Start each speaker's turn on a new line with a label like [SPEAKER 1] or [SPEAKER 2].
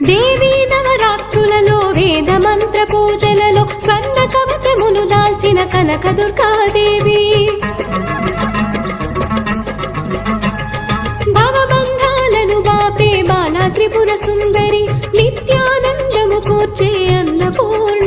[SPEAKER 1] దేవీ నవరాత్రులలో వేద మంత్ర పూజలలో స్వర్ణ కవచములు దాల్చిన కనక దుర్గాదేవి భవబంధాలను బాపే బాలా త్రిపుర సుందరి నిత్యానందము కూర్చే అన్నపూర్ణ